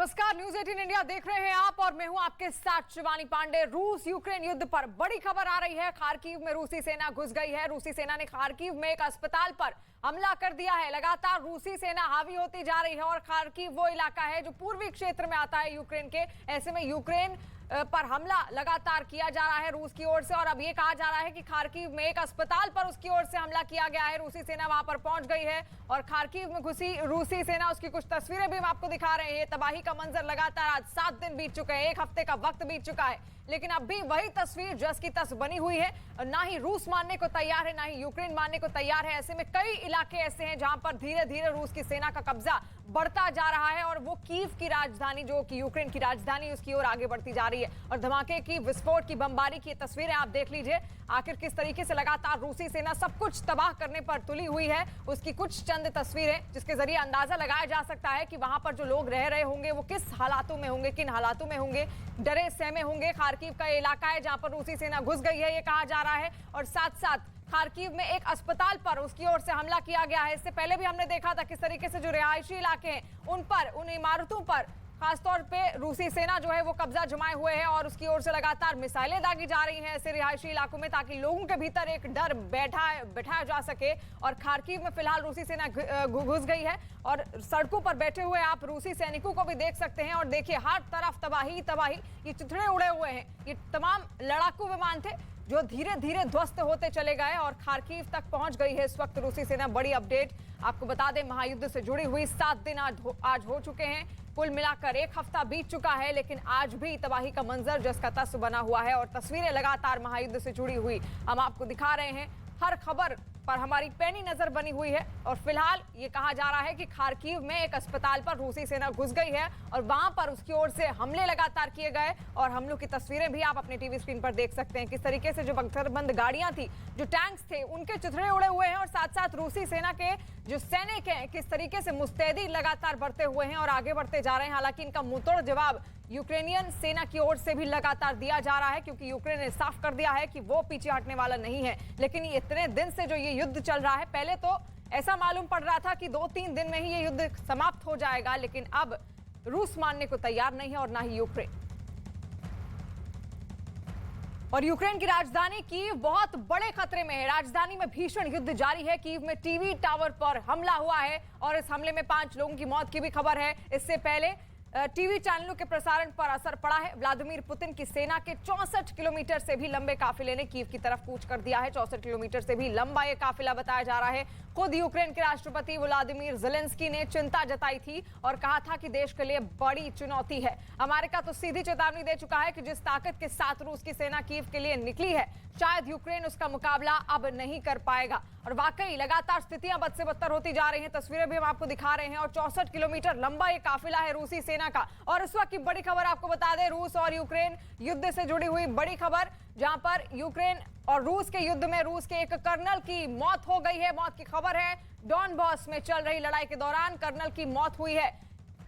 नमस्कार, news 18 India देख रहे हैं आप और मैं हूं आपके साथ शिवानी पांडे। रूस यूक्रेन युद्ध पर बड़ी खबर आ रही है। खार्किव में रूसी सेना घुस गई है। रूसी सेना ने खार्किव में एक अस्पताल पर हमला कर दिया है। लगातार रूसी सेना हावी होती जा रही है और खार्किव वो इलाका है जो पूर्वी क्षेत्र में आता है यूक्रेन के। ऐसे में यूक्रेन पर हमला लगातार किया जा रहा है रूस की ओर से और अब ये कहा जा रहा है कि खार्किव में एक अस्पताल पर उसकी ओर से हमला किया गया है। रूसी सेना वहां पर पहुंच गई है और खार्किव में घुसी रूसी सेना, उसकी कुछ तस्वीरें भी हम आपको दिखा रहे हैं। तबाही का मंजर लगातार आज 7 दिन बीत चुके हैं, 1 हफ्ते का वक्त बीत चुका है, लेकिन अब भी वही तस्वीर जस की तस बनी हुई है। ना ही रूस मानने को तैयार है, ना ही यूक्रेन मानने को तैयार है। ऐसे में कई इलाके ऐसे हैं जहां पर धीरे धीरे रूस की सेना का कब्जा बढ़ता जा रहा है और वो कीव की राजधानी, जो कि यूक्रेन की राजधानी, उसकी ओर आगे बढ़ती जा रही है। और धमाके की, विस्फोट की, बमबारी की तस्वीरें आप देख लीजिए। आखिर किस तरीके से लगातार रूसी सेना सब कुछ तबाह करने पर तुली हुई है, उसकी कुछ चंद तस्वीरें जिसके जरिए अंदाजा लगाया जा सकता है कि वहां पर जो लोग रह रहे होंगे वो किस हालातों में होंगे, किन हालातों में होंगे, डरे सहमे होंगे। खार्किव का इलाका है जहां पर रूसी सेना घुस गई है, ये कहा जा रहा है। और साथ साथ खार्किव में एक अस्पताल पर उसकी ओर से हमला किया गया है। इससे पहले भी हमने देखा था किस तरीके से जो रिहायशी इलाके हैं उन पर, उन इमारतों पर खासतौर पे रूसी सेना जो है वो कब्जा जमाए हुए है और उसकी ओर से लगातार मिसाइलें दागी जा रही हैं ऐसे रिहायशी इलाकों में, ताकि लोगों के भीतर एक डर बैठाया जा सके। और खार्किव में फिलहाल रूसी सेना घुस गई है और सड़कों पर बैठे हुए आप रूसी सैनिकों को भी देख सकते हैं और देखिए हर तरफ तबाही तबाही, ये चिथड़े उड़े हुए हैं। ये तमाम लड़ाकू विमान थे जो धीरे धीरे ध्वस्त होते चले गए और खार्किव तक पहुंच गई है इस वक्त रूसी सेना। बड़ी अपडेट आपको बता दें, महायुद्ध से जुड़ी हुई 7 दिन आज हो चुके हैं। कुल मिलाकर 1 हफ्ता बीत चुका है, लेकिन आज भी तबाही का मंजर जस का तस बना हुआ है और तस्वीरें लगातार महायुद्ध से जुड़ी हुई हम आपको दिखा रहे हैं। हर खबर पर हमारी पैनी नजर बनी हुई है और फिलहाल ये कहा जा रहा है कि खार्किव में एक अस्पताल पर रूसी सेना घुस गई है और वहां पर उसकी ओर से हमले लगातार किए गए और हमलों की तस्वीरें भी आप अपने टीवी स्क्रीन पर देख सकते हैं। किस तरीके से जो बंकरबंद गाड़ियां थी, जो टैंक्स थे, उनके चिथड़े उड़े हुए हैं और साथ साथ रूसी सेना के जो सैनिक हैं किस तरीके से मुस्तैदी लगातार बढ़ते हुए हैं और आगे बढ़ते जा रहे हैं। हालांकि इनका मुंहतोड़ जवाब यूक्रेनियन सेना की ओर से भी लगातार दिया जा रहा है, क्योंकि यूक्रेन ने साफ कर दिया है कि वो पीछे हटने वाला नहीं है। लेकिन इतने दिन से जो ये युद्ध चल रहा है, पहले तो ऐसा मालूम पड़ रहा था कि 2-3 दिन में ही ये युद्ध समाप्त हो जाएगा, लेकिन अब रूस मानने को तैयार नहीं है और ना ही यूक्रेन। और यूक्रेन की राजधानी कीव बहुत बड़े खतरे में है। राजधानी में भीषण युद्ध जारी है। कीव में टीवी टावर पर हमला हुआ है और इस हमले में 5 लोगों की मौत की भी खबर है। इससे पहले टीवी चैनलों के प्रसारण पर असर पड़ा है। व्लादिमीर पुतिन की सेना के 64 किलोमीटर से भी लंबे काफिले ने कीव की तरफ कूच कर दिया है। 64 किलोमीटर से भी लंबा ये काफिला बताया जा रहा है। खुद यूक्रेन के राष्ट्रपति व्लादिमीर ज़ेलेंस्की ने चिंता जताई थी और कहा था कि देश के लिए बड़ी चुनौती है। अमेरिका तो सीधी चेतावनी दे चुका है कि जिस ताकत के साथ रूस की सेना कीव के लिए निकली है, शायद यूक्रेन उसका मुकाबला अब नहीं कर पाएगा। और वाकई लगातार स्थितियां बद से बदतर होती जा रही हैं। तस्वीरें भी हम आपको दिखा रहे हैं और 64 किलोमीटर लंबा ये काफिला है रूसी सेना का। और इस वक्त की बड़ी खबर आपको बता दें, रूस और यूक्रेन युद्ध से जुड़ी हुई बड़ी खबर, जहां पर यूक्रेन और रूस के युद्ध में रूस के एक कर्नल की मौत हो गई है। मौत की खबर है। डॉनबॉस में चल रही लड़ाई के दौरान कर्नल की मौत हुई है।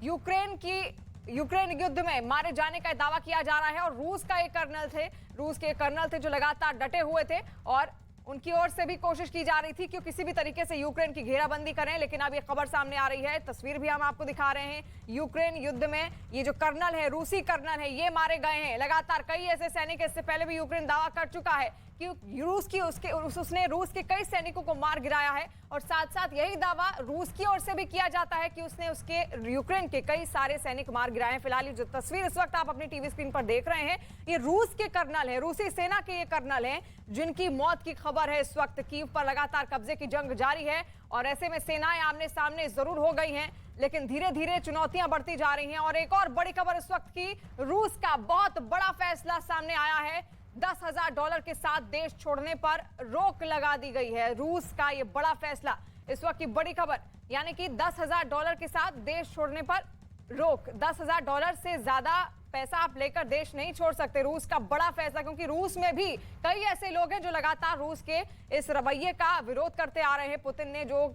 यूक्रेन युद्ध में मारे जाने का दावा किया जा रहा है और रूस के कर्नल थे जो लगातार डटे हुए थे और उनकी ओर से भी कोशिश की जा रही थी कि किसी भी तरीके से यूक्रेन की घेराबंदी करें। लेकिन अब ये खबर सामने आ रही है, तस्वीर भी हम आपको दिखा रहे हैं। यूक्रेन युद्ध में ये जो कर्नल है, रूसी कर्नल है, ये मारे गए हैं। लगातार कई ऐसे सैनिक, इससे पहले भी यूक्रेन दावा कर चुका है कि उसने रूस के कई सैनिकों को मार गिराया है और साथ साथ यही दावा रूस की ओर से भी किया जाता है कि उसने उसके यूक्रेन के कई सारे सैनिक मार गिराए हैं। फिलहाल जो तस्वीर इस वक्त आप अपनी टीवी स्क्रीन पर देख रहे हैं, ये रूस के कर्नल है, रूसी सेना के ये कर्नल हैं जिनकी मौत की खबर है। इस वक्त कीव पर लगातार कब्जे की जंग जारी है और ऐसे में सेनाएं आमने सामने जरूर हो गई हैं, लेकिन धीरे धीरे चुनौतियां बढ़ती जा रही हैं। और एक और बड़ी खबर इस वक्त की, रूस का बहुत बड़ा फैसला सामने आया है। $10,000 के साथ देश छोड़ने पर रोक लगा दी गई है। रूस का ये बड़ा फैसला, इस वक्त की बड़ी खबर, यानी कि $10,000 के साथ देश छोड़ने पर रोक। $10,000 से ज्यादा पैसा आप लेकर देश नहीं छोड़ सकते। रूस का बड़ा फैसला, क्योंकि रूस में भी कई ऐसे लोग हैं जो लगातार रूस के इस रवैये का विरोध करते आ रहे हैं। पुतिन ने जो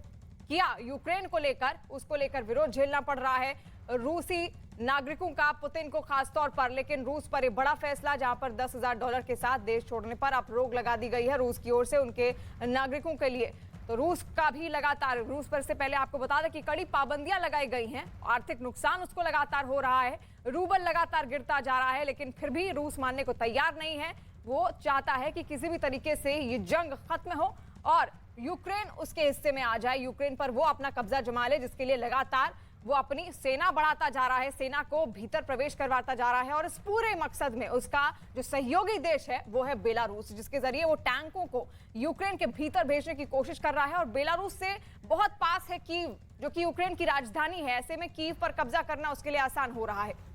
किया यूक्रेन को लेकर, उसको लेकर विरोध झेलना पड़ रहा है रूसी नागरिकों का, पुतिन को खासतौर पर। लेकिन रूस पर एक बड़ा फैसला, जहां पर $10,000 के साथ देश छोड़ने पर अब रोक लगा दी गई है रूस की ओर से उनके नागरिकों के लिए। तो रूस का भी लगातार, रूस पर से पहले आपको बता दें कि कड़ी पाबंदियां लगाई गई हैं, आर्थिक नुकसान उसको लगातार हो रहा है, रूबल लगातार गिरता जा रहा है, लेकिन फिर भी रूस मानने को तैयार नहीं है। वो चाहता है कि किसी भी तरीके से ये जंग खत्म हो और यूक्रेन उसके हिस्से में आ जाए, यूक्रेन पर वो अपना कब्जा जमा ले, जिसके लिए लगातार वो अपनी सेना बढ़ाता जा रहा है, सेना को भीतर प्रवेश करवाता जा रहा है। और इस पूरे मकसद में उसका जो सहयोगी देश है वो है बेलारूस, जिसके जरिए वो टैंकों को यूक्रेन के भीतर भेजने की कोशिश कर रहा है। और बेलारूस से बहुत पास है कीव, जो कि यूक्रेन की राजधानी है। ऐसे में कीव पर कब्जा करना उसके लिए आसान हो रहा है।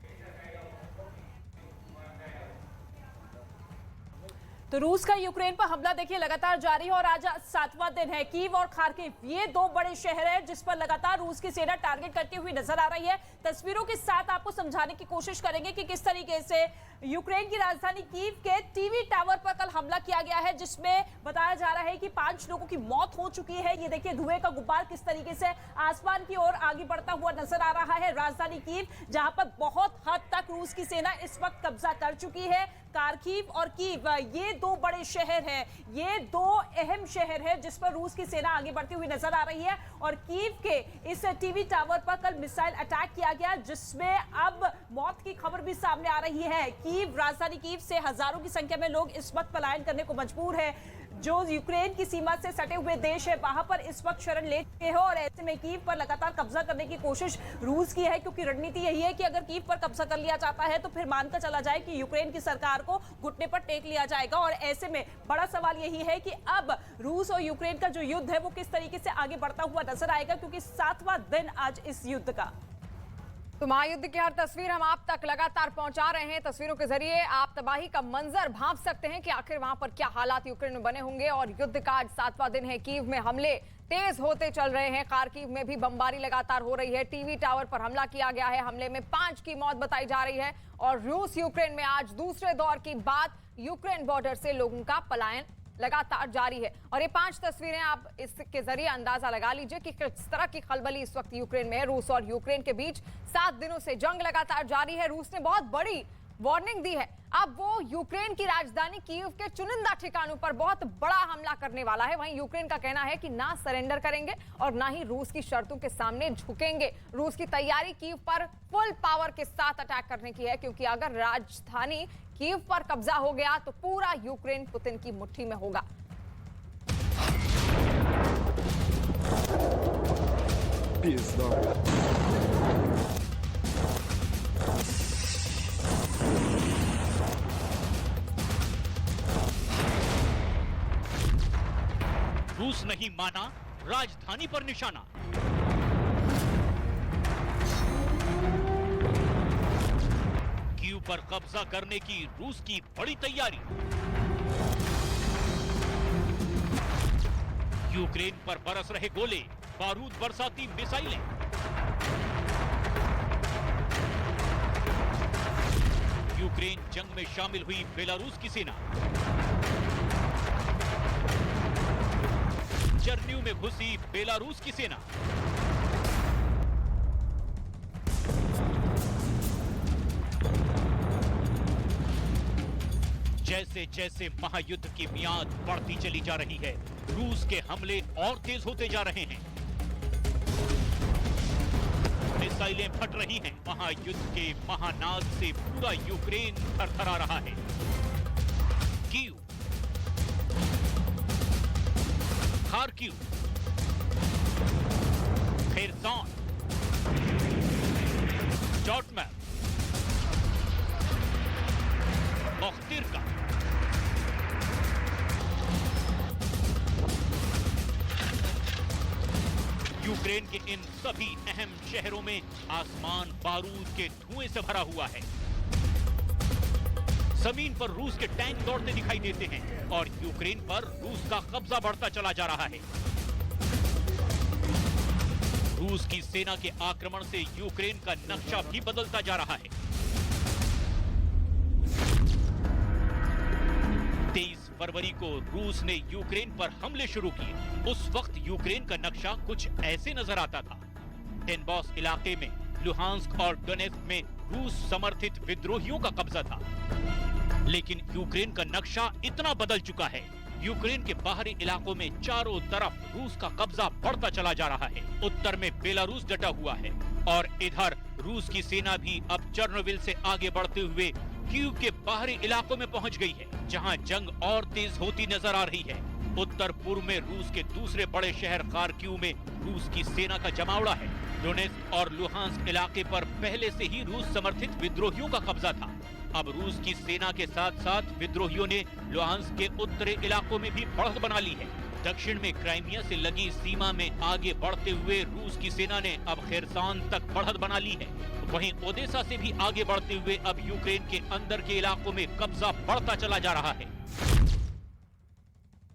तो रूस का यूक्रेन पर हमला देखिए लगातार जारी है और आज 7वां दिन है। कीव और खार्किव ये दो बड़े शहर हैं जिस पर लगातार रूस की सेना टारगेट करती हुई नजर आ रही है। तस्वीरों के साथ आपको समझाने की कोशिश करेंगे कि किस तरीके से यूक्रेन की राजधानी कीव के टीवी टावर पर कल हमला किया गया है, जिसमें बताया जा रहा है कि 5 लोगों की मौत हो चुकी है। ये देखिए धुएं का गुब्बार किस तरीके से आसमान की ओर आगे बढ़ता हुआ नजर आ रहा है। राजधानी कीव जहां पर बहुत हद तक रूस की सेना इस वक्त कब्जा कर चुकी है। खार्किव और कीव ये दो बड़े शहर हैं, ये दो अहम शहर हैं जिस पर रूस की सेना आगे बढ़ती हुई नजर आ रही है। और कीव के इस टीवी टावर पर कल मिसाइल अटैक किया गया, जिसमें अब मौत की खबर भी सामने आ रही है। कीव, राजधानी कीव से हजारों की संख्या में लोग इस वक्त पलायन करने को मजबूर है। जो यूक्रेन की सीमा से सटे हुए देश है वहां पर इस वक्त शरण ले चुके हो और ऐसे में कीव पर लगातार कब्जा करने की कोशिश रूस की है, क्योंकि रणनीति यही है कि अगर कीव पर कब्जा कर लिया जाता है तो फिर मानकर चला जाए कि यूक्रेन की सरकार को घुटने पर टेक लिया जाएगा। और ऐसे में बड़ा सवाल यही है कि अब रूस और यूक्रेन का जो युद्ध है वो किस तरीके से आगे बढ़ता हुआ नजर आएगा, क्योंकि 7वां दिन आज इस युद्ध का। तो महायुद्ध की हर तस्वीर हम आप तक लगातार पहुंचा रहे हैं। तस्वीरों के जरिए आप तबाही का मंजर भांप सकते हैं कि आखिर वहां पर क्या हालात यूक्रेन में बने होंगे। और युद्ध का आज 7वां दिन है। कीव में हमले तेज होते चल रहे हैं। खार्किव में भी बमबारी लगातार हो रही है। टीवी टावर पर हमला किया गया है। हमले में 5 की मौत बताई जा रही है। और रूस यूक्रेन में आज दूसरे दौर की बात, यूक्रेन बॉर्डर से लोगों का पलायन लगातार जारी है। और ये 5 तस्वीरें आप इसके जरिए अंदाजा लगा लीजिए कि किस तरह की खलबली इस वक्त यूक्रेन में है। रूस और यूक्रेन के बीच 7 दिनों से जंग लगातार जारी है। रूस ने बहुत बड़ी वार्निंग दी है। अब वो यूक्रेन की राजधानी कीव के चुनिंदा ठिकानों पर बहुत बड़ा हमला करने वाला है। वहीं यूक्रेन का कहना है कि ना सरेंडर करेंगे और ना ही रूस की शर्तों के सामने झुकेंगे। रूस की तैयारी कीव पर फुल पावर के साथ अटैक करने की है, क्योंकि अगर राजधानी कीव पर कब्जा हो गया तो पूरा यूक्रेन पुतिन की मुट्ठी में होगा। रूस नहीं माना राजधानी पर निशाना। कीव पर कब्जा करने की रूस की बड़ी तैयारी। यूक्रेन पर बरस रहे गोले, बारूद बरसाती मिसाइलें। यूक्रेन जंग में शामिल हुई बेलारूस की सेना। चरन्यू में घुसी बेलारूस की सेना। जैसे जैसे महायुद्ध की मियाद बढ़ती चली जा रही है, रूस के हमले और तेज होते जा रहे हैं। मिसाइलें फट रही हैं। महायुद्ध के महानाद से पूरा यूक्रेन थरथरा रहा है। कीव, खार्किव, खेरसॉन, जॉटमैर, मोख्तिरका, यूक्रेन के इन सभी अहम शहरों में आसमान बारूद के धुएं से भरा हुआ है। जमीन पर रूस के टैंक दौड़ते दिखाई देते हैं और यूक्रेन पर रूस का कब्जा बढ़ता चला जा रहा है। रूस की सेना के आक्रमण से यूक्रेन का नक्शा भी बदलता जा रहा है। 23 फरवरी को रूस ने यूक्रेन पर हमले शुरू किए। उस वक्त यूक्रेन का नक्शा कुछ ऐसे नजर आता था। डोनबास इलाके में, लुहांस्क और डोनेत्स्क में रूस समर्थित विद्रोहियों का कब्जा था। लेकिन यूक्रेन का नक्शा इतना बदल चुका है यूक्रेन के बाहरी इलाकों में चारों तरफ रूस का कब्जा बढ़ता चला जा रहा है। उत्तर में बेलारूस डटा हुआ है और इधर रूस की सेना भी अब चर्नोबिल से आगे बढ़ते हुए कीव के बाहरी इलाकों में पहुंच गई है, जहां जंग और तेज होती नजर आ रही है। उत्तर पूर्व में रूस के दूसरे बड़े शहर खार्किव में रूस की सेना का जमावड़ा है। डोनेत्स्क और लुहांस्क इलाके पर पहले से ही रूस समर्थित विद्रोहियों का कब्जा था। अब रूस की सेना के साथ साथ विद्रोहियों ने लुहांस्क के उत्तरी इलाकों में भी बढ़त बना ली है। दक्षिण में क्राइमिया से लगी सीमा में आगे बढ़ते हुए रूस की सेना ने अब खेरसान तक बढ़त बना ली है। वहीं ओदेसा से भी आगे बढ़ते हुए अब यूक्रेन के अंदर के इलाकों में कब्जा बढ़ता चला जा रहा है।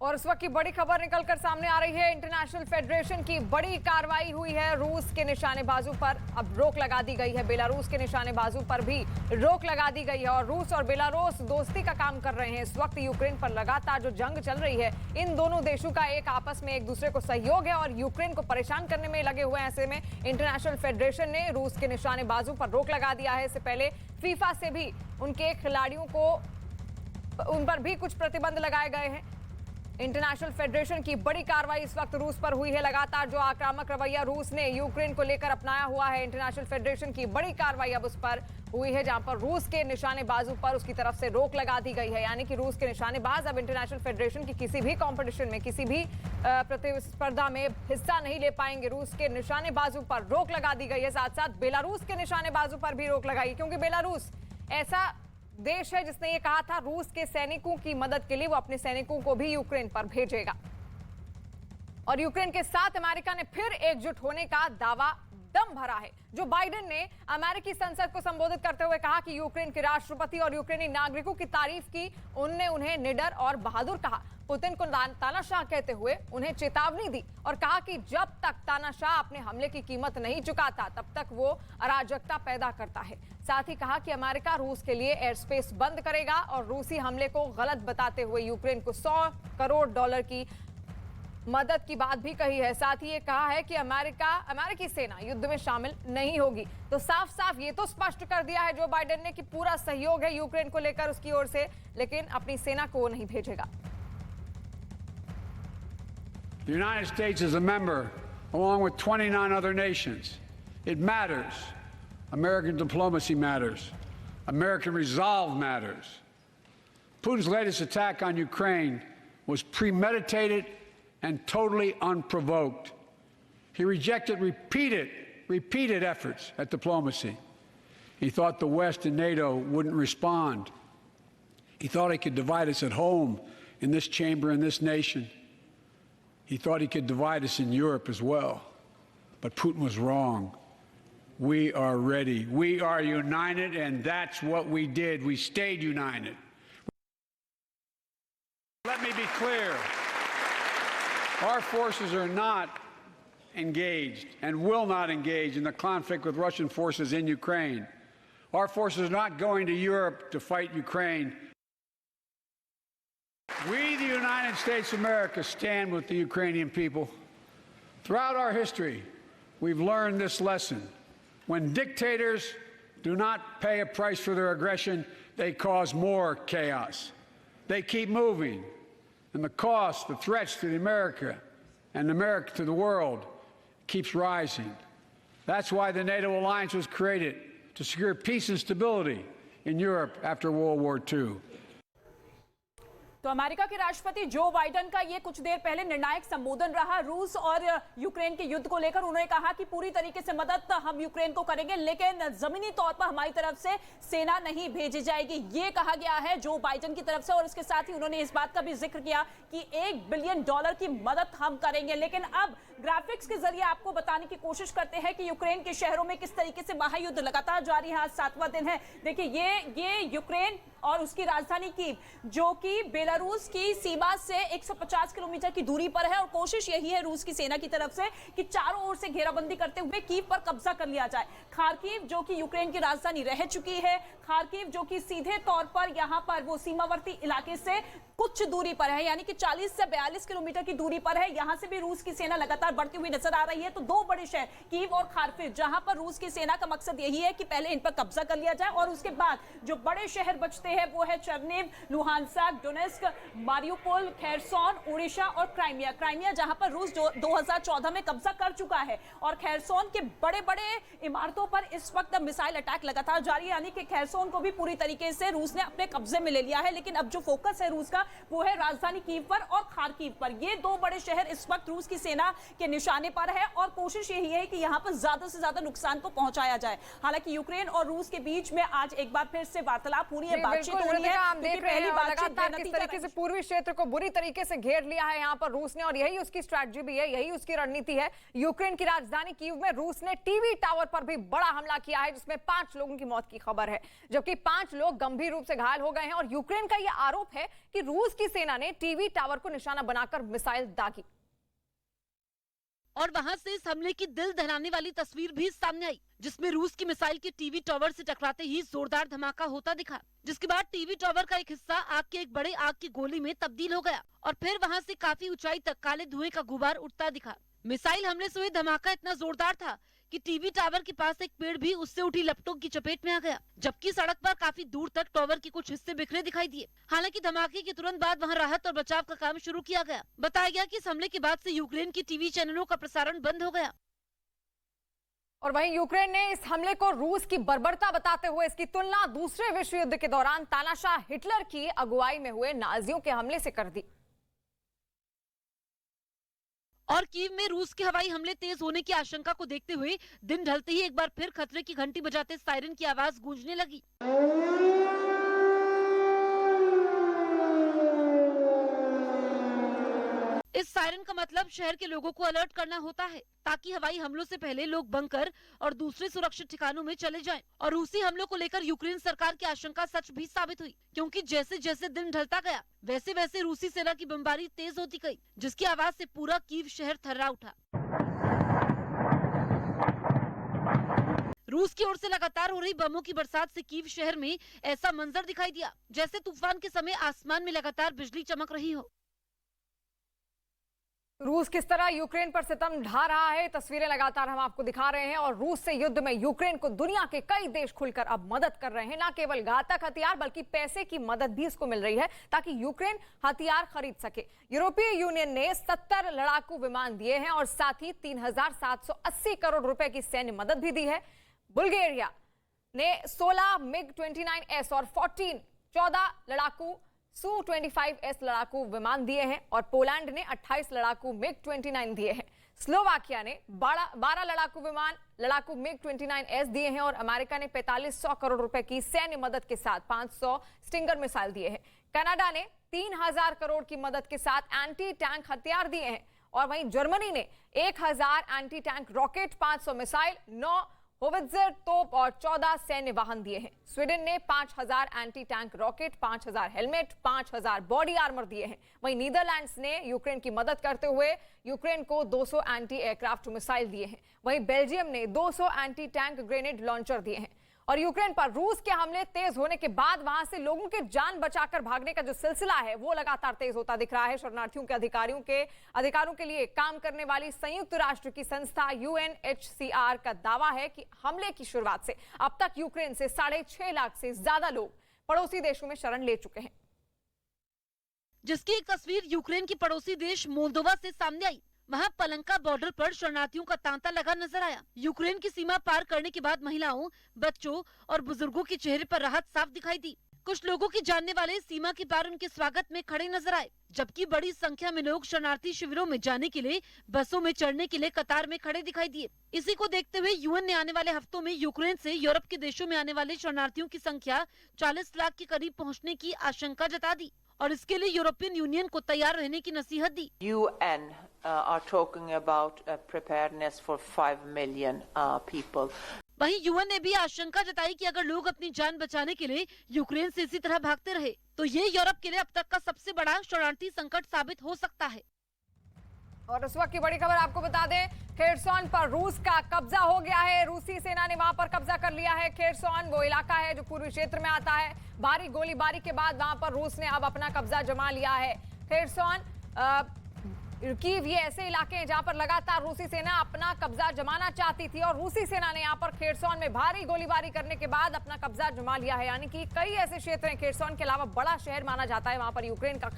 और इस वक्त की बड़ी खबर निकलकर सामने आ रही है। इंटरनेशनल फेडरेशन की बड़ी कार्रवाई हुई है। रूस के निशानेबाजों पर अब रोक लगा दी गई है। बेलारूस के निशानेबाजों पर भी रोक लगा दी गई है और रूस और बेलारूस दोस्ती का काम कर रहे हैं। इस वक्त यूक्रेन पर लगातार जो जंग चल रही है, इन दोनों देशों का एक आपस में एक दूसरे को सहयोग है और यूक्रेन को परेशान करने में लगे हुए हैं। ऐसे में इंटरनेशनल फेडरेशन ने रूस के निशानेबाजों पर रोक लगा दिया है। इससे पहले फीफा से भी उनके खिलाड़ियों को उन पर भी कुछ प्रतिबंध लगाए गए हैं। इंटरनेशनल फेडरेशन की बड़ी कार्रवाई इस वक्त रूस पर हुई है। लगातार जो आक्रामक रवैया रूस ने यूक्रेन को लेकर अपनाया हुआ है, इंटरनेशनल फेडरेशन की बड़ी कार्रवाई अब उस पर हुई है, जहां पर रूस के निशानेबाजों पर उसकी तरफ से रोक लगा दी गई है। यानी कि रूस के निशानेबाज अब इंटरनेशनल फेडरेशन की किसी भी कंपटीशन में, किसी भी प्रतिस्पर्धा में हिस्सा नहीं ले पाएंगे। रूस के निशानेबाजों पर रोक लगा दी गई है। साथ साथ बेलारूस के निशानेबाजों पर भी रोक लगाई, क्योंकि बेलारूस ऐसा देश है जिसने ये कहा था रूस के सैनिकों की मदद के लिए वो अपने सैनिकों को भी यूक्रेन पर भेजेगा। और यूक्रेन के साथ अमेरिका ने फिर एकजुट होने का दावा दम भरा है। जो बाइडेन ने अमेरिकी संसद को संबोधित करते हुए कहा कि यूक्रेन के राष्ट्रपति और यूक्रेनी नागरिकों की तारीफ की, उनने उन्हें निडर और बहादुर कहा। पुतिन को तानाशाह कहते हुए उन्हें चेतावनी दी और कहा कि जब तक तानाशाह अपने हमले की कीमत नहीं चुकाता, तब तक वो अराजकता पैदा करता है। साथ ही कहा कि अमेरिका रूस के लिए एयर स्पेस बंद करेगा और रूसी हमले को गलत बताते हुए यूक्रेन को $100 करोड़ की मदद की बात भी कही है। साथ ही ये कहा है कि अमेरिकी सेना युद्ध में शामिल नहीं होगी। तो साफ साफ ये तो स्पष्ट कर दिया है जो बाइडेन ने कि पूरा सहयोग है यूक्रेन को लेकर उसकी ओर से, लेकिन अपनी सेना को वो नहीं भेजेगा। The United States is a member, along with 29 other nations. It matters. American diplomacy matters. American resolve matters. Putin's latest attack on Ukraine was premeditated and totally unprovoked. He rejected repeated efforts at diplomacy. He thought the West and NATO wouldn't respond. He thought he could divide us at home, in this chamber, in this nation. He thought he could divide us in Europe as well. But Putin was wrong. We are ready. We are united, and that's what we did. We stayed united. Let me be clear. Our forces are not engaged and will not engage in the conflict with Russian forces in Ukraine. Our forces are not going to Europe to fight Ukraine. We, the United States of America, stand with the Ukrainian people. Throughout our history, we've learned this lesson. When dictators do not pay a price for their aggression, they cause more chaos. They keep moving, and the cost, the threats to America and America to the world keeps rising. That's why the NATO alliance was created, to secure peace and stability in Europe after World War II. तो America के राष्ट्रपति Joe Biden का ये कुछ देर पहले निर्णायक संबोधन रहा रूस और यूक्रेन के युद्ध को लेकर। उन्होंने कहा कि पूरी तरीके से मदद हम यूक्रेन को करेंगे, लेकिन जमीनी तौर पर हमारी तरफ से सेना नहीं भेजी जाएगी, ये कहा गया है जो बाइडेन की तरफ से। और इसके साथ ही उन्होंने इस बात का भी जिक्र किया कि $1 बिलियन की मदद हम करेंगे। लेकिन अब ग्राफिक्स के जरिए आपको बताने की कोशिश करते हैं कि यूक्रेन के शहरों में किस तरीके से महायुद्ध लगातार जारी है। आज 7वां दिन है। देखिए ये यूक्रेन और उसकी राजधानी कीव, जो कि बेलारूस की सीमा से 150 किलोमीटर की दूरी पर है। और कोशिश यही है रूस की सेना की तरफ से कि चारों ओर से घेराबंदी करते हुए कीव पर कब्जा कर लिया जाए। खार्किव जो कि यूक्रेन की राजधानी रह चुकी है, खार्किव जो कि सीधे तौर पर यहां पर वो सीमावर्ती इलाके से कुछ दूरी पर है, यानी कि 40 से 42 किलोमीटर की दूरी पर है। यहां से भी रूस की सेना लगातार बढ़ती हुई नजर आ रही है। तो दो बड़े शहर कीव और खार्किव, जहां पर रूस की सेना का मकसद यही है कि पहले इन पर कब्जा कर लिया जाए और उसके बाद जो बड़े शहर बचते हैं वो है Chernihiv, Luhansk, Donetsk Kupiansk, Mariupol, Kherson, Odesa और क्राइमिया जहां पर रूस 2014 में कब्जा कर चुका है। और खेरसोन के बड़े बड़े इमारतों पर इस वक्त मिसाइल अटैक लगातार जारी है, यानी कि खेरसोन को भी पूरी तरीके से रूस ने अपने कब्जे में ले लिया है। लेकिन अब जो फोकस है रूस का वो है राजधानी कीव पर और खार्किव पर। ये दो बड़े शहर इस वक्त रूस की सेना के निशाने पर है और कोशिश यही है कि यहां पर ज्यादा से ज्यादा नुकसान को पहुंचाया जाए। हालांकि यूक्रेन और रूस के बीच में आज एक बार फिर से वार्तालाप हो रही है, बातचीत हो रही है। हम देख रहे हैं लगातार किस तरीके से पूर्वी क्षेत्र को बुरी तरीके से घेर लिया है यहाँ पर रूस ने, और यही उसकी स्ट्रैटेजी भी है, यही उसकी रणनीति है। यूक्रेन की राजधानी कीव में रूस ने टीवी टावर पर भी बड़ा हमला किया है, जिसमें 5 लोगों की मौत की खबर है, जबकि 5 लोग गंभीर रूप से घायल हो गए हैं। और यूक्रेन का यह आरोप है कि रूस की सेना ने टीवी टावर को निशाना बनाकर मिसाइल दागी। और वहां से इस हमले की दिल दहलाने वाली तस्वीर भी सामने आई, जिसमें रूस की मिसाइल के टीवी टावर से टकराते ही जोरदार धमाका होता दिखा, जिसके बाद टीवी टावर का एक हिस्सा आग के एक बड़े आग की गोली में तब्दील हो गया और फिर वहां से काफी ऊंचाई तक काले धुएं का गुबार उठता दिखा। मिसाइल हमले से हुए धमाका इतना जोरदार था कि टीवी टावर के पास एक पेड़ भी उससे उठी लपटों की चपेट में आ गया, जबकि सड़क पर काफी दूर तक टावर के कुछ हिस्से बिखरे दिखाई दिए। हालांकि धमाके के तुरंत बाद वहां राहत और बचाव का काम शुरू किया गया। बताया गया कि इस हमले के बाद से यूक्रेन की टीवी चैनलों का प्रसारण बंद हो गया। और वहीं यूक्रेन ने इस हमले को रूस की बर्बरता बताते हुए इसकी तुलना दूसरे विश्व युद्ध के दौरान तानाशाह हिटलर की अगुवाई में हुए नाजियों के हमले से कर दी। और कीव में रूस के हवाई हमले तेज होने की आशंका को देखते हुए दिन ढलते ही एक बार फिर खतरे की घंटी बजाते सायरन की आवाज गूंजने लगी। इस सायरन का मतलब शहर के लोगों को अलर्ट करना होता है, ताकि हवाई हमलों से पहले लोग बंकर और दूसरे सुरक्षित ठिकानों में चले जाएं। और रूसी हमलों को लेकर यूक्रेन सरकार की आशंका सच भी साबित हुई, क्योंकि जैसे जैसे दिन ढलता गया वैसे वैसे रूसी सेना की बमबारी तेज होती गई, जिसकी आवाज से पूरा कीव शहर थर्रा उठा। रूस की ओर से लगातार हो रही बमों की बरसात से कीव शहर में ऐसा मंजर दिखाई दिया जैसे तूफान के समय आसमान में लगातार बिजली चमक रही हो। रूस किस तरह यूक्रेन पर सितम ढा रहा है, तस्वीरें लगातार हम आपको दिखा रहे हैं। और रूस से युद्ध में यूक्रेन को दुनिया के कई देश खुलकर अब मदद कर रहे हैं। ना केवल घातक हथियार बल्कि पैसे की मदद भी इसको मिल रही है, ताकि यूक्रेन हथियार खरीद सके। यूरोपीय यूनियन ने 70 लड़ाकू विमान दिए हैं और साथ ही 3,780 करोड़ रुपए की सैन्य मदद भी दी है। बुल्गारिया ने 16 MiG-29S और 14 लड़ाकू Su-25S लड़ाकू विमान दिए हैं और पोलैंड ने 28 लड़ाकू MiG-29 दिए हैं। स्लोवाकिया ने 12 लड़ाकू MiG-29S दिए हैं और अमेरिका ने 4500 करोड़ रुपए की सैन्य मदद के साथ 500 स्टिंगर मिसाइल दिए हैं। कनाडा ने 3000 करोड़ की मदद के साथ एंटी टैंक हथियार दिए हैं और वहीं जर्मनी ने 1000 anti tank rocket, 500 missile, 9 howitzer तोप और 14 सैन्य वाहन दिए हैं। स्वीडन ने 5000 anti tank rocket, 5000 helmet, 5000 body armour दिए हैं। वहीं नीदरलैंड्स ने यूक्रेन की मदद करते हुए यूक्रेन को 200 एंटी एयरक्राफ्ट मिसाइल दिए हैं। वहीं बेल्जियम ने 200 एंटी टैंक ग्रेनेड लॉन्चर दिए हैं। और यूक्रेन पर रूस के हमले तेज होने के बाद वहां से लोगों के जान बचाकर भागने का जो सिलसिला है वो लगातार तेज होता दिख रहा है। शरणार्थियों के अधिकारों के लिए काम करने वाली संयुक्त राष्ट्र की संस्था UNHCR का दावा है कि हमले की शुरुआत से अब तक यूक्रेन से 6.5 लाख से ज्यादा लोग पड़ोसी देशों में शरण ले चुके हैं, जिसकी एक तस्वीर यूक्रेन की पड़ोसी देश मोल्दोवा से सामने आई। वहां पलंका बॉर्डर पर शरणार्थियों का तांता लगा नजर आया। यूक्रेन की सीमा पार करने के बाद महिलाओं, बच्चों और बुजुर्गों के चेहरे पर राहत साफ दिखाई दी। कुछ लोगों की जानने वाले सीमा के पार उनके स्वागत में खड़े नजर आए, जबकि बड़ी संख्या में लोग शरणार्थी शिविरों में जाने के लिए बसों में चढ़ने के लिए कतार में खड़े दिखाई दिए। इसी को देखते हुए यूएन ने आने वाले हफ्तों में यूक्रेन से यूरोप के देशों में आने वाले शरणार्थियों की संख्या 40 लाख के करीब पहुँचने की आशंका जता दी और इसके लिए यूरोपियन यूनियन को तैयार रहने की नसीहत दी। UN are talking about preparedness for 5 million people. वहीं यूएन ने भी आशंका जताई कि अगर लोग अपनी जान बचाने के लिए यूक्रेन से इसी तरह भागते रहे तो ये यूरोप के लिए अब तक का सबसे बड़ा शरणार्थी संकट साबित हो सकता है। और उस वक्त की बड़ी खबर आपको बता दें, खेरसोन पर रूस का कब्जा हो गया है। रूसी सेना ने वहां पर कब्जा कर लिया है। खेरसोन वो इलाका है जो पूर्वी क्षेत्र में आता है। भारी गोलीबारी के बाद वहां पर रूस ने अब अपना कब्जा जमा लिया है। खेरसोन कीव ये ऐसे इलाके हैं जहां पर लगातार रूसी सेना अपना कब्जा जमाना चाहती थी और रूसी सेना ने यहां पर खेरसोन में भारी गोलीबारी करने के बाद अपना कब्जा जमा लिया है। यानी कि कई ऐसे क्षेत्र हैं, खेरसोन के अलावा बड़ा शहर माना जाता है वहां पर यूक्रेन का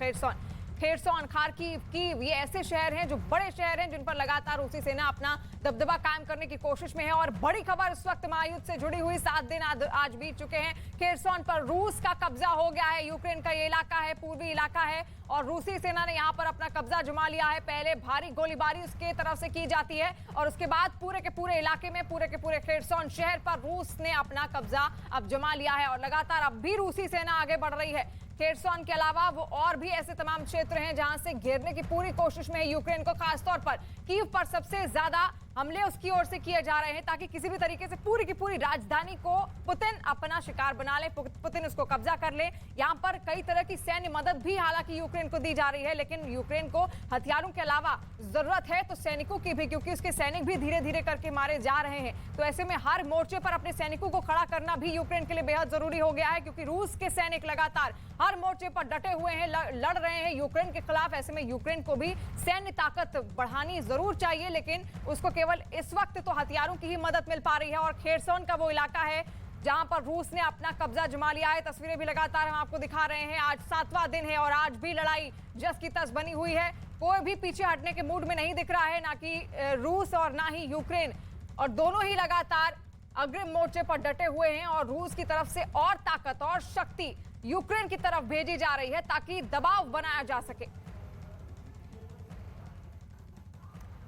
खेरसोन, खार्किव, कीव, ये ऐसे शहर हैं जो बड़े शहर हैं जिन पर लगातार रूसी सेना अपना दबदबा कायम करने की कोशिश में है। और बड़ी खबर इस वक्त महायुद्ध से जुड़ी हुई, 7 दिन आज बीत चुके हैं। खेरसोन पर रूस का कब्जा हो गया है। यूक्रेन का ये इलाका है, पूर्वी इलाका है और रूसी सेना ने यहाँ पर अपना कब्जा जमा लिया है। पहले भारी गोलीबारी उसके तरफ से की जाती है और उसके बाद पूरे के पूरे इलाके में, पूरे के पूरे खेरसोन शहर पर रूस ने अपना कब्जा अब जमा लिया है और लगातार अब भी रूसी सेना आगे बढ़ रही है। खेरसोन के अलावा वो और भी ऐसे तमाम क्षेत्र हैं जहां से घेरने की पूरी कोशिश में है यूक्रेन को। खासतौर पर कीव पर सबसे ज्यादा हमले उसकी ओर से किए जा रहे हैं ताकि किसी भी तरीके से पूरी की पूरी राजधानी को पुतिन अपना शिकार बना ले, पुतिन उसको कब्जा कर ले। यहाँ पर कई तरह की सैन्य मदद भी हालांकि यूक्रेन को दी जा रही है, लेकिन यूक्रेन को हथियारों के अलावा जरूरत है तो सैनिकों की भी, क्योंकि उसके सैनिक भी धीरे धीरे करके मारे जा रहे हैं। तो ऐसे में हर मोर्चे पर अपने सैनिकों को खड़ा करना भी यूक्रेन के लिए बेहद जरूरी हो गया है, क्योंकि रूस के सैनिक लगातार हर मोर्चे पर डटे हुए हैं, लड़ रहे हैं यूक्रेन के खिलाफ। ऐसे में यूक्रेन को भी सैन्य ताकत बढ़ानी जरूर चाहिए, लेकिन उसको केवल इस वक्त तो हथियारों की ही मदद मिल पा रही है। और खेरसोन का वो इलाका है जहां पर रूस ने अपना कब्जा जमा लिया है। तस्वीरें भी लगातार हम आपको दिखा रहे हैं। आज 7वां दिन है और आज भी लड़ाई जस की तस बनी हुई है। कोई भी पीछे हटने के मूड में नहीं दिख रहा है, ना कि रूस और ना ही यूक्रेन, और दोनों ही लगातार अग्रिम मोर्चे पर डटे हुए हैं और रूस की तरफ से और ताकत और शक्ति यूक्रेन की तरफ भेजी जा रही है ताकि दबाव बनाया जा सके।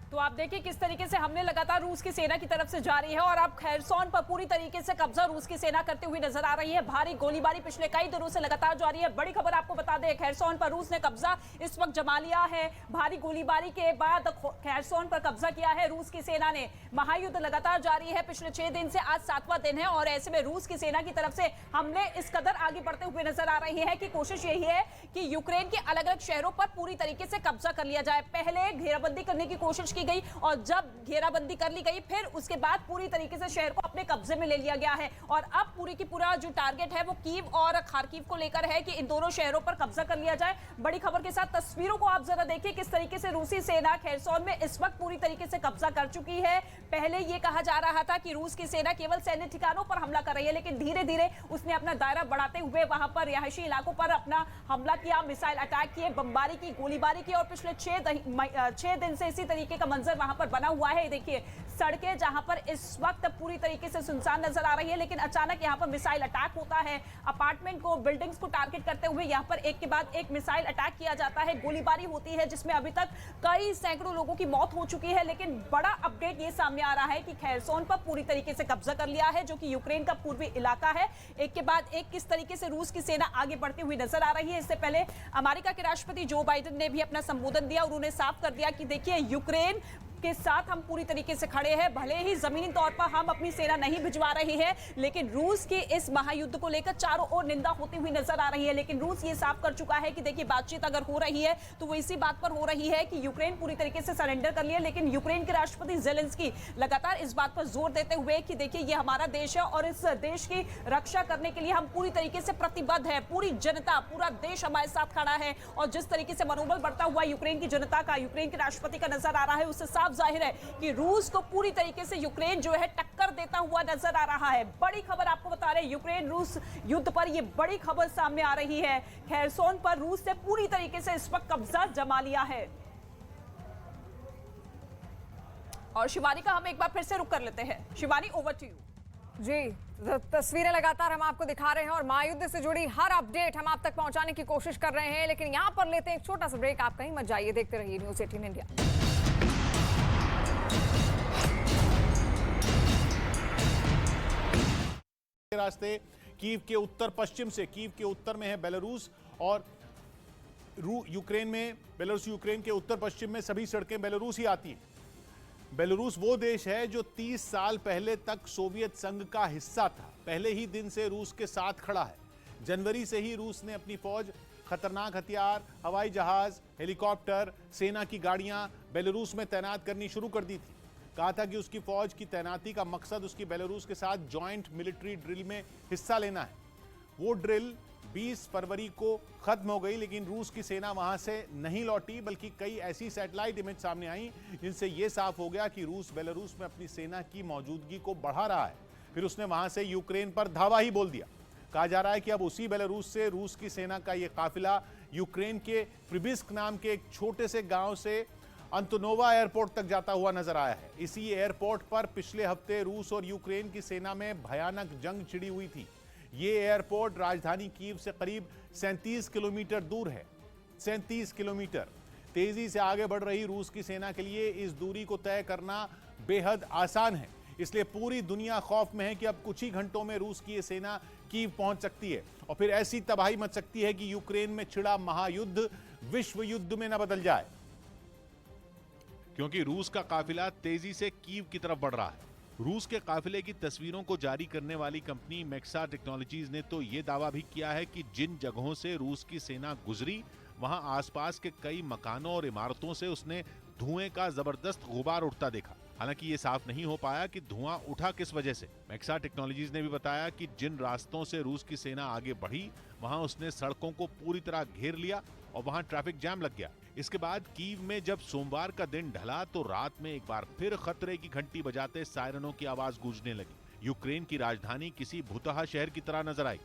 तो आप देखिए किस तरीके से हमले लगातार रूस की सेना की तरफ से जारी है और अब खेरसोन पर पूरी तरीके से कब्जा रूस की सेना करते हुए नजर आ रही है। भारी गोलीबारी पिछले कई दिनों से लगातार जारी है। बड़ी खबर आपको बता दें, खेरसोन पर रूस ने कब्जा इस वक्त जमा लिया है। भारी गोलीबारी के बाद खेरसोन पर कब्जा किया है रूस की सेना ने। महायुद्ध लगातार जारी है, पिछले 6 दिन से आज 7वां दिन है और ऐसे में रूस की सेना की तरफ से हमले इस कदर आगे बढ़ते हुए नजर आ रहे हैं कि कोशिश यही है कि यूक्रेन के अलग अलग शहरों पर पूरी तरीके से कब्जा कर लिया जाए। पहले घेराबंदी करने की कोशिश की गई और जब घेराबंदी कर ली गई फिर उसके बाद पूरी तरीके से शहर को अपने कब्जे में ले लिया गया है और अब पूरी की पूरा जो टारगेट है वो कीव और खार्किव को लेकर है कि इन दोनों शहरों पर कब्जा कर लिया जाए। बड़ी खबर के साथ तस्वीरों को आप जरा देखिए किस तरीके से रूसी सेना खेरसोन में इस वक्त पूरी तरीके से कब्जा कर चुकी है। पहले ये कहा जा रहा था कि रूस की सेना केवल सैन्य ठिकानों पर हमला कर रही है, लेकिन धीरे धीरे उसने अपना दायरा बढ़ाते हुए वहां पर रिहायशी इलाकों पर अपना हमला किया, मिसाइल अटैक किए, बमबारी की, गोलीबारी की और पिछले 6 दिन से इसी तरीके का मंजर वहां पर बना हुआ है। देखिए सड़कें जहां पर इस वक्त पूरी तरीके से सुनसान नजर आ रही है, लेकिन अचानक यहां पर मिसाइल अटैक होता है। अपार्टमेंट को, बिल्डिंग्स को टारगेट करते हुए यहां पर एक के बाद एक मिसाइल अटैक किया जाता है। गोलीबारी होती है जिसमें अभी तक कई सैकड़ों लोगों की मौत हो चुकी है, लेकिन बड़ा अपडेट ये सामने आ रहा है कि खेरसोन पर पूरी तरीके से कब्जा कर लिया है, जो कि यूक्रेन का पूर्वी इलाका है। एक के बाद एक किस तरीके से रूस की सेना आगे बढ़ती हुई नजर आ रही है। इससे पहले अमेरिका के राष्ट्रपति जो बाइडेन ने भी अपना संबोधन दिया और उन्होंने साफ कर दिया कि देखिए यूक्रेन के साथ हम पूरी तरीके से खड़े हैं। भले ही जमीनी तौर पर हम अपनी सेना नहीं भिजवा रहे हैं, लेकिन रूस के इस महायुद्ध को लेकर चारों ओर निंदा होती हुई नजर आ रही है। लेकिन रूस ये साफ कर चुका है कि देखिए बातचीत अगर हो रही है तो वो इसी बात पर हो रही है कि यूक्रेन पूरी तरीके से सरेंडर कर लिया। लेकिन यूक्रेन के राष्ट्रपति जेलेंस्की लगातार इस बात पर जोर देते हुए कि देखिए ये हमारा देश है और इस देश की रक्षा करने के लिए हम पूरी तरीके से प्रतिबद्ध है। पूरी जनता, पूरा देश हमारे साथ खड़ा है और जिस तरीके से मनोबल बढ़ता हुआ यूक्रेन की जनता का, यूक्रेन के राष्ट्रपति का नजर आ रहा है, उससे साफ जाहिर है कि रूस को पूरी तरीके से यूक्रेन जो है टक्कर देता हुआ नजर आ रहा है। बड़ी खबर आपको बता रहे हैं, यूक्रेन रूस युद्ध पर ये बड़ी खबर सामने आ रही है। खेरसोन पर रूस ने पूरी तरीके से इस वक्त कब्जा जमा लिया है। और शिवानी का हम एक बार फिर से रुक कर लेते हैं। Shivani, over to you. जी, तस्वीरें लगातार हम आपको दिखा रहे हैं और महायुद्ध से जुड़ी हर अपडेट हम आप तक पहुंचाने की कोशिश कर रहे हैं, लेकिन यहां पर लेते हैं एक छोटा सा ब्रेक। आप कहीं मत जाइए, देखते रहिए न्यूज़ 18 इंडिया। रास्ते कीव के उत्तर पश्चिम से, कीव के उत्तर में है बेलारूस और यूक्रेन में, बेलारूस यूक्रेन के उत्तर पश्चिम में सभी सड़कें बेलारूस ही आती हैं। बेलारूस वो देश है जो 30 साल पहले तक सोवियत संघ का हिस्सा था। पहले ही दिन से रूस के साथ खड़ा है। जनवरी से ही रूस ने अपनी फौज, खतरनाक हथियार, हवाई जहाज, हेलीकॉप्टर, सेना की गाड़ियां बेलारूस में तैनात करनी शुरू कर दी थी। कहा था कि उसकी फौज की तैनाती का मकसद उसकी बेलारूस के साथ जॉइंट मिलिट्री ड्रिल में हिस्सा लेना है। वो ड्रिल 20 फरवरी को खत्म हो गई, लेकिन रूस की सेना वहां से नहीं लौटी, बल्कि कई ऐसी सैटेलाइट इमेज सामने आई जिनसे यह साफ हो गया कि रूस बेलारूस में अपनी सेना की मौजूदगी को बढ़ा रहा है। फिर उसने वहां से यूक्रेन पर धावा ही बोल दिया। कहा जा रहा है कि अब उसी बेलारूस से रूस की सेना का यह काफिला यूक्रेन के प्रिबिस्क नाम के एक छोटे से गांव से अंतोनोवा एयरपोर्ट तक जाता हुआ नजर आया है। इसी एयरपोर्ट पर पिछले हफ्ते रूस और यूक्रेन की सेना में भयानक जंग छिड़ी हुई थी। ये एयरपोर्ट राजधानी कीव से करीब 37 किलोमीटर दूर है। 37 किलोमीटर। तेजी से आगे बढ़ रही रूस की सेना के लिए इस दूरी को तय करना बेहद आसान है। इसलिए पूरी दुनिया खौफ में है कि अब कुछ ही घंटों में रूस की ये सेना कीव पहुंच सकती है और फिर ऐसी तबाही मच सकती है कि यूक्रेन में छिड़ा महायुद्ध विश्व युद्ध में न बदल जाए, क्योंकि रूस का काफिला तेजी से कीव की तरफ बढ़ रहा है। रूस के काफिले की तस्वीरों को जारी करने वाली कंपनी मैक्सा टेक्नोलॉजीज ने तो ये दावा भी किया है कि जिन जगहों से रूस की सेना गुजरी वहां आसपास के कई मकानों और इमारतों से उसने धुएं का जबरदस्त गुबार उठता देखा। हालांकि ये साफ नहीं हो पाया कि धुआं उठा किस वजह से। मैक्सा टेक्नोलॉजीज ने भी बताया कि जिन रास्तों से रूस की सेना आगे बढ़ी वहां उसने सड़कों को पूरी तरह घेर लिया और वहां ट्रैफिक जैम लग गया। इसके बाद कीव में जब सोमवार का दिन ढला तो रात में एक बार फिर खतरे की घंटी बजाते सायरनों की आवाज गूंजने लगी। यूक्रेन की राजधानी किसी भूतहा शहर की तरह नजर आई,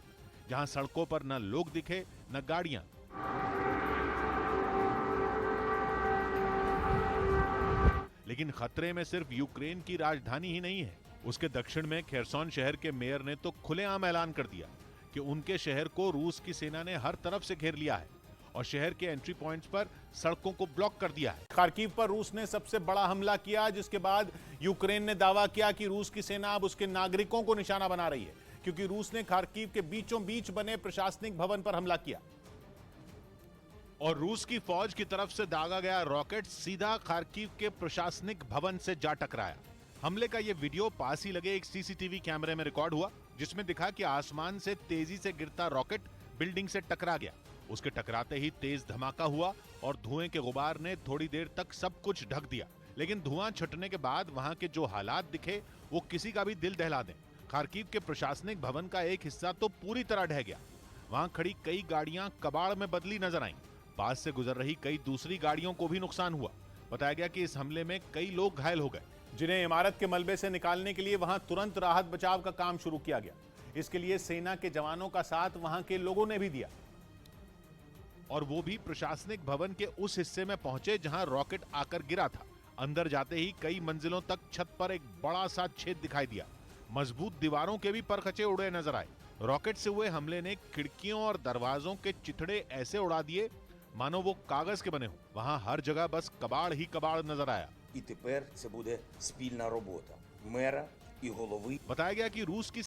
जहां सड़कों पर न लोग दिखे न गाड़ियां। लेकिन खतरे में सिर्फ यूक्रेन की राजधानी ही नहीं है। उसके दक्षिण में खेरसोन शहर के मेयर ने तो खुलेआम ऐलान कर दिया कि उनके शहर को रूस की सेना ने हर तरफ से घेर लिया है और शहर के एंट्री पॉइंट्स पर सड़कों को ब्लॉक कर दिया है। खार्किव पर रूस ने सबसे बड़ा हमला किया, जिसके बाद यूक्रेन ने दावा किया कि रूस की सेना अब उसके नागरिकों को निशाना बना रही है, क्योंकि रूस ने खार्किव के बीचों बीच बने प्रशासनिक भवन पर हमला किया और रूस की फौज की तरफ से दागा गया रॉकेट सीधा खार्किव के प्रशासनिक भवन से जा टकराया। हमले का यह वीडियो पास ही लगे एक सीसीटीवी कैमरे में रिकॉर्ड हुआ, जिसमें दिखा कि आसमान से तेजी से गिरता रॉकेट बिल्डिंग से टकरा गया। उसके टकराते ही तेज धमाका हुआ और धुएं के गुबार ने थोड़ी देर तक सब कुछ ढक दिया। लेकिन धुआं छटने के बाद वहां के जो हालात दिखे वो किसी का भी दिल दहला दें। खार्किव के प्रशासनिक भवन का एक हिस्सा तो पूरी तरह ढह गया। वहां खड़ी कई गाड़ियां कबाड़ में बदली नजर आईं। पास से गुजर रही कई दूसरी गाड़ियों को भी नुकसान हुआ। बताया गया कि इस हमले में कई लोग घायल हो गए, जिन्हें इमारत के मलबे से निकालने के लिए वहां तुरंत राहत बचाव का काम शुरू किया गया। इसके लिए सेना के जवानों का साथ वहां के लोगों ने भी दिया और वो भी प्रशासनिक भवन के उस हिस्से में पहुंचे जहां रॉकेट आकर गिरा था। अंदर जाते ही कई मंजिलों तक छत पर एक बड़ा सा छेद दिखाई दिया। मजबूत दीवारों के भी परखचे उड़े नजर आए। रॉकेट से हुए हमले ने खिड़कियों और दरवाजों के चिथड़े ऐसे उड़ा दिए मानो वो कागज के बने हो। वहां हर जगह बस कबाड़ ही कबाड़ नजर आया। І тепер це буде спільна робота мера і голови. बताया गया कि रूस की